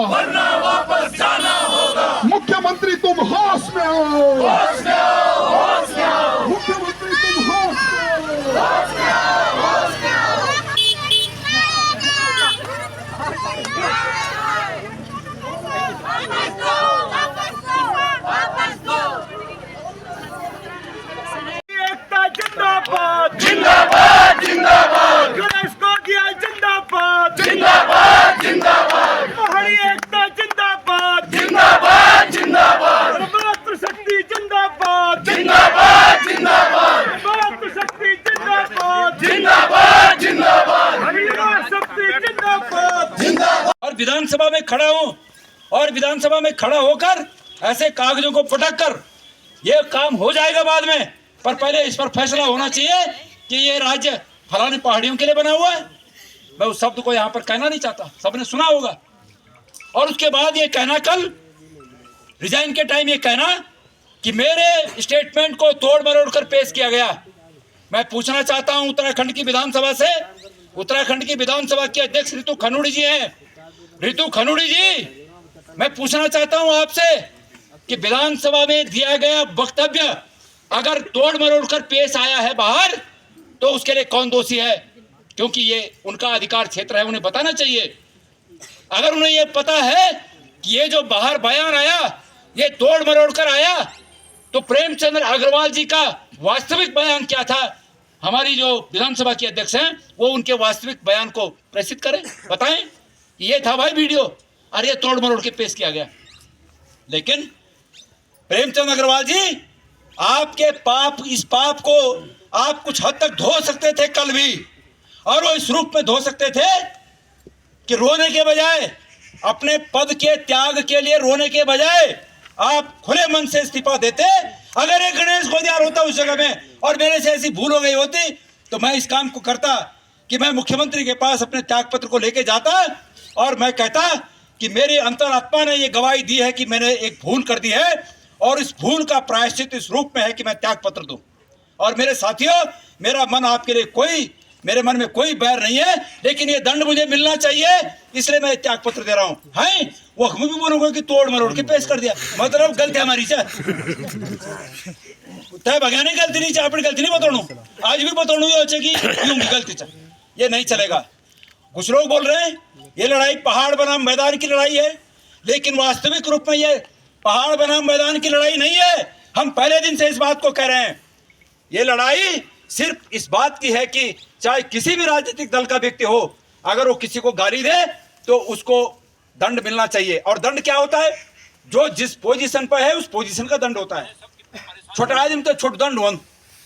वरना वापस जाना होगा। मुख्यमंत्री तुम होश में हो, होश में आओ, होश में आओ, मुख्यमंत्री तुम होश में हो। होश में आओ, होश में आओ। एकता जिंदाबाद, जिंदाबाद जिंदाबाद गणेश कोटिया जिंदाबाद, जिंदाबाद जिंदाबाद पहाड़ी एकता जिंदाबाद, जिंदाबाद जिंदाबाद मातृशक्ति जिंदाबाद, जिंदाबाद जिंदाबाद मातृशक्ति जिंदाबाद, जिंदाबाद जिंदाबाद महिला शक्ति जिंदाबाद। जिंदाबाद। और विधानसभा में खड़ा हूं और विधानसभा में खड़ा होकर ऐसे कागजों को पटक कर ये काम हो जाएगा बाद में, पर पहले इस पर फैसला होना चाहिए कि ये राज्य फलाने पहाड़ियों के लिए बना हुआ है। मैं उस शब्द को यहाँ पर कहना नहीं चाहता, सबने सुना होगा। और उसके बाद ये कहना, कल रिजाइन के टाइम ये कहना कि मेरे स्टेटमेंट को तोड़ मरोड़ कर पेश किया गया। मैं पूछना चाहता हूं उत्तराखंड की विधानसभा से, उत्तराखंड की विधानसभा के अध्यक्ष रितु खनूड़ी जी हैं। रितु खनूड़ी जी, मैं पूछना चाहता हूं आपसे कि विधानसभा में दिया गया वक्तव्य अगर तोड़ मरोड़ कर पेश आया है बाहर, तो उसके लिए कौन दोषी है? क्योंकि ये उनका अधिकार क्षेत्र है, उन्हें बताना चाहिए। अगर उन्हें ये पता है कि ये जो बाहर बयान आया ये तोड़ मरोड़ कर आया, तो प्रेमचंद्र अग्रवाल जी का वास्तविक बयान क्या था? हमारी जो विधानसभा के अध्यक्ष हैं वो उनके वास्तविक बयान को प्रेषित करें, बताएं ये था भाई वीडियो, और ये तोड़ मरोड़ के पेश किया गया। लेकिन प्रेमचंद्र अग्रवाल जी, आपके पाप, इस पाप को आप कुछ हद तक धो सकते थे कल भी, और वो इस रूप में धो सकते थे कि रोने के बजाय, अपने पद के त्याग के लिए रोने के बजाय आप खुले मन से इस्तीफा देते। अगर एक गणेश गोदियार होता उस जगह में और मेरे से ऐसी भूल हो गई होती, तो मैं इस काम को करता कि मैं मुख्यमंत्री के पास अपने त्यागपत्र को लेके जाता और मैं कहता कि मेरी अंतरात्मा ने ये गवाही दी है कि मैंने एक भूल कर दी है, और इस भूल का प्रायश्चित इस रूप में है कि मैं त्यागपत्र दूं। और मेरे साथियों, मेरा मन आपके लिए मेरे मन में कोई बैर नहीं है, लेकिन ये दंड मुझे मिलना चाहिए, इसलिए मैं त्यागपत्र दे रहा हूं। हैं वो हम भी बोलोगे कि तोड़ मरोड़ के पेश कर दिया, मतलब गलती हमारी से तय भगाने गलती नहीं चाहिए, अपनी गलती नहीं बताऊं, आज भी बताऊं कि गलती चाहिए, ये नहीं चलेगा। कुछ लोग बोल रहे हैं ये लड़ाई पहाड़ बनाम मैदान की लड़ाई है, लेकिन वास्तविक रूप में ये पहाड़ बनाम मैदान की लड़ाई नहीं है। हम पहले दिन से इस बात को कह रहे हैं, ये लड़ाई सिर्फ इस बात की है कि चाहे किसी भी राजनीतिक दल का व्यक्ति हो, अगर वो किसी को गाली दे तो उसको दंड मिलना चाहिए। और दंड क्या होता है? जो जिस पोजीशन पर है उस पोजीशन का दंड होता है। छोटा आदमी तो छोट दंड वन,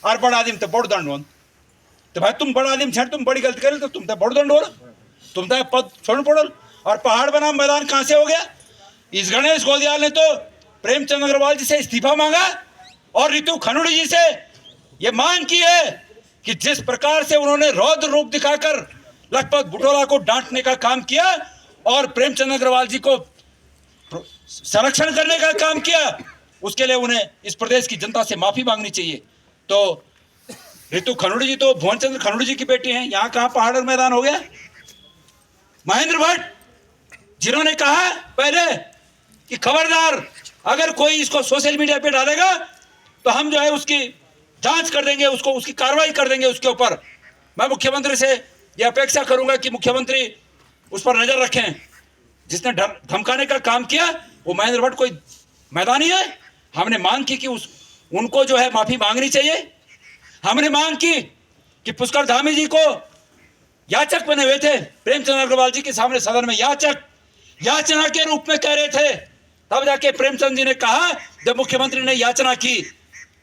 और बड़ा आदमी तो बड़ दंड वन। तो भाई तुम बड़ा आदमी छेड़, तुम बड़ी गलती करे तो तुम तो बड़ दंड हो, तुम तो पद छोड़ पड़ल। और पहाड़ बनाम मैदान कहां से हो गया? इस गणेश गोदियाल ने तो प्रेमचंद्र अग्रवाल जी से इस्तीफा मांगा और रितु खनूड़ी जी से ये मांग की है कि जिस प्रकार से उन्होंने रौद्र रूप दिखाकर लखपत बुटोला को डांटने का काम किया और प्रेमचंद्र अग्रवाल जी को संरक्षण करने का काम किया, उसके लिए उन्हें इस प्रदेश की जनता से माफी मांगनी चाहिए। तो रितु खनूड़ी जी तो भुवनचंद्र खनूड़ी जी की बेटी हैं, यहाँ कहाँ पहाड़ और मैदान हो गया? महेंद्र भट्ट जिन्होंने कहा पहले कि खबरदार अगर कोई इसको सोशल मीडिया पे डालेगा तो हम जो है उसकी जांच कर देंगे, उसको उसकी कार्रवाई कर देंगे उसके ऊपर। मैं मुख्यमंत्री से यह अपेक्षा करूंगा कि मुख्यमंत्री उस पर नजर रखें। जिसने धमकाने का काम किया वो महेंद्र भट्ट कोई मैदानी है। हमने मांग की कि उनको जो है माफी मांगनी चाहिए। हमने मांग की कि पुष्कर धामी जी को याचक बने हुए थे, प्रेमचंद्र अग्रवाल जी के सामने सदन में याचना के रूप में कह रहे थे, तब जाके प्रेमचंद जी ने कहा, जब मुख्यमंत्री ने याचना की,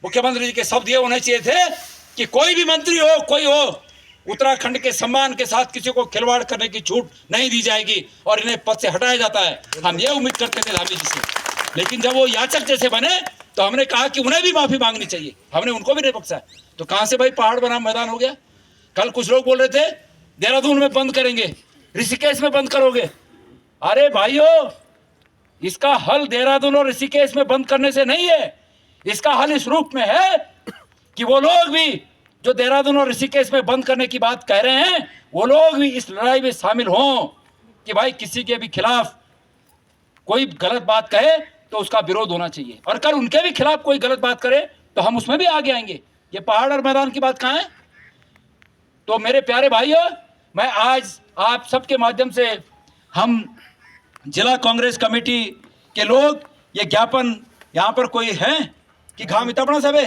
मुख्यमंत्री जी के शब्द ये होने चाहिए थे कि कोई भी मंत्री हो, कोई हो, उत्तराखंड के सम्मान के साथ किसी को खिलवाड़ करने की छूट नहीं दी जाएगी और इन्हें पद से हटाया जाता है। हम ये उम्मीद करते थे धामी जी से, लेकिन जब वो याचक जैसे बने तो हमने कहा कि उन्हें भी माफी मांगनी चाहिए। हमने उनको भी नहीं बख्शा। तो कहां से भाई पहाड़ बनाम मैदान हो गया? कल कुछ लोग बोल रहे थे देहरादून में बंद करेंगे, ऋषिकेश में बंद करोगे। अरे भाइयों, इसका हल देहरादून और ऋषिकेश में बंद करने से नहीं है। इसका हल इस रूप में है कि वो लोग भी जो देहरादून और ऋषिकेश में बंद करने की बात कह रहे हैं, वो लोग भी इस लड़ाई में शामिल हों कि भाई किसी के भी खिलाफ कोई गलत बात कहे तो उसका विरोध होना चाहिए, और कल उनके भी खिलाफ कोई गलत बात करे तो हम उसमें भी आगे आएंगे। ये पहाड़ और मैदान की बात कहाँ है? तो मेरे प्यारे भाइयों, मैं आज आप सबके माध्यम से हम जिला कांग्रेस कमेटी के लोग ये ज्ञापन, यहाँ पर कोई है कि घाम इतना बड़ा सब है?